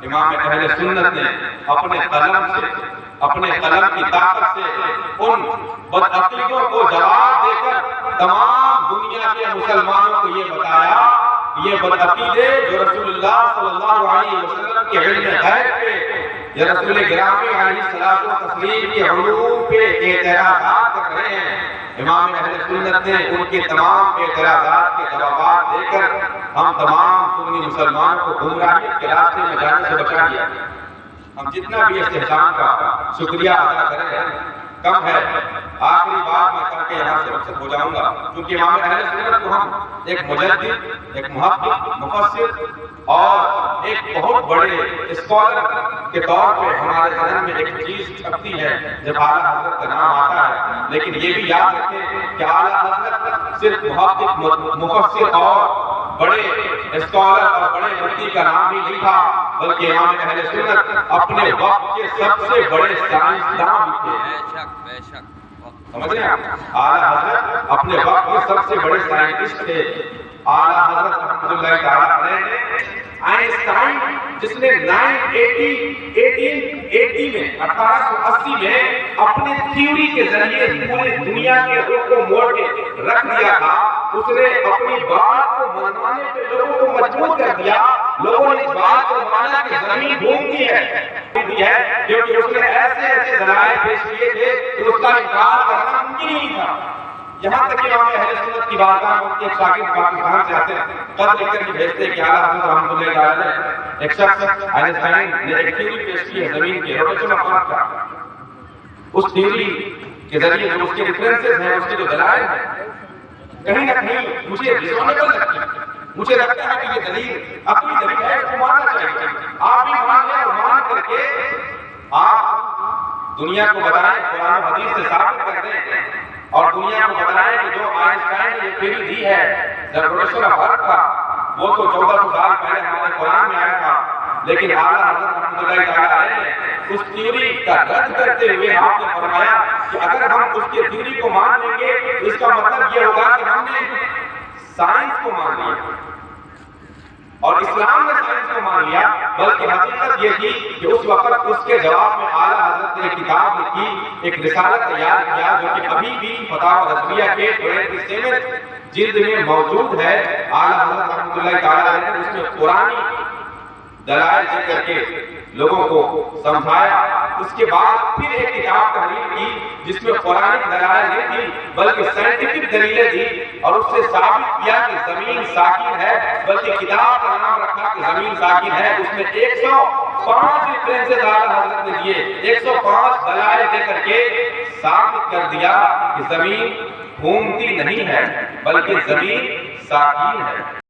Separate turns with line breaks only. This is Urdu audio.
امام اہل سنت نے اپنے قلم کی طاقت سے ان بدعقیدوں کو جواب دے کر تمام دنیا کے مسلمانوں کو یہ بتایا کہ یہ بدعقیدے جو رسول اللہ صلی اللہ علیہ وسلم کے علم غیب پہ یا رسول گرامی علیہ الصلوۃ والتسلیم کے علوم پہ اعتراضات کر رہے ہیں، امام اہل سنت نے ان کے تمام اعتراضات کے جوابات دے کر ہم تمام سنی مسلمانوں کو گمراہیت کے راستے میں جانے سے بچا دیا۔ ہم جتنا بھی استحسان کا شکریہ ادا کریں کم ہے۔ آخری بات میں کر کے یہاں سے رخصت ہو جاؤں گا، کیونکہ امام اہل سنت کو ہم ایک مجدد، ایک محقق، مفسر اور ایک بہت بڑے اسکالر کے طور پہ ہمارے ذہن میں ایک چیز چھپتی ہے جب اعلیٰ حضرت کا نام آتا ہے، لیکن یہ بھی یاد رکھیں کہ اعلیٰ حضرت صرف محقق، مفسر اور بڑے اسکالر اور بڑے مفتی کا نام ہی نہیں تھا، بلکہ امام اہل سنت اپنے وقت کے سب سے بڑے سائنسدان بھی تھے۔
بے شک
سمجھ رہے ہیں؟ اعلیٰ حضرت اپنے وقت کے سب سے بڑے سائنٹسٹ تھے۔ اعلیٰ حضرت رحمۃ اللہ تعالیٰ علیہ نے آئنسٹائن، جس نے 1880 میں اپنے تھیوری کے ذریعے پوری دنیا کے رخ کو موڑ کے رکھ دیا تھا، اس نے اپنی بات کو منوانے پہ لوگوں کو مجبور کر دیا۔ لوگوں نے اس بات کو مانا کہ زمین گھومتی ہے، کیونکہ اس نے ایسے دلائل پیش کیے تھے کہ اس کا انکار کرنا ممکن ہی نہیں تھا۔ یہاں تک کہ امام اہل سنت کی بارگاہ میں ایک شاگرد پاکستان سے آتے ہیں، خط لکھ کر کے بھیجتے ہیں کہ اعلیٰ حضرت رحمۃ اللہ تعالیٰ نے ایک شخص آئنسٹائن نے ایک تھیوری پیش کی ہے زمین کے روٹیشن آف ارتھ کا، اس تھیوری کے ذریعے جو اس کے ریفرنسز ہیں، اس کے جو دلائل ہیں، کہیں نہ کہیں مجھے ریزونیبل لگتی ہے، مجھے لگتا ہے کہ یہ دلیل اپنی دلیل ہے، اس کو ماننا چاہیے۔ آپ بھی مان لیں اور مان کر کے آپ دنیا کو بتائیں، قرآن و حدیث سے ثابت کر دیں اور دنیا کو بتائیں کہ جو آئنسٹائن نے یہ تھیوری دی ہے روٹیشن آف ارتھ کا، وہ تو 1400 سال پہلے ہمارے قرآن میں آیا تھا، لیکن اعلیٰ حضرت رحمۃ اللہ تعالیٰ علیہ نے اس تھیوری کا رد کرتے ہوئے آپ نے فرمایا کہ اگر ہم اس کی تھیوری کو مان لیں گے تو اس کا مطلب یہ ہوگا کہ ہم نے سائنس کو مان لیا اور اسلام نے سائنس کو مان لیا، بلکہ حقیقت یہ تھی کہ اس وقت اس کے جواب میں اعلیٰ حضرت نے ایک کتاب لکھی، ایک رسالہ تیار کیا جو کہ ابھی بھی فتاوی رضویہ کے 27 جلد میں موجود ہے۔ اعلیٰ حضرت رحمۃ اللہ تعالیٰ علیہ نے اس میں قرآنی دلائل ذکر کے لوگوں کو سمجھایا۔ اس کے بعد پھر ایک کتاب تحریر کی جس میں قرآنی دلائل نہیں تھی بلکہ سائنٹیفک دلیلیں تھی، اور اس سے ثابت کیا کہ زمین ساکن ہے، بلکہ کتاب کا نام رکھا کہ زمین ساکن ہے۔ اس میں 105 ریفرنسز اعلیٰ حضرت نے دیے، 105 دلائل دے کر کے ثابت کر دیا کہ زمین گھومتی نہیں ہے بلکہ زمین ساکن ہے۔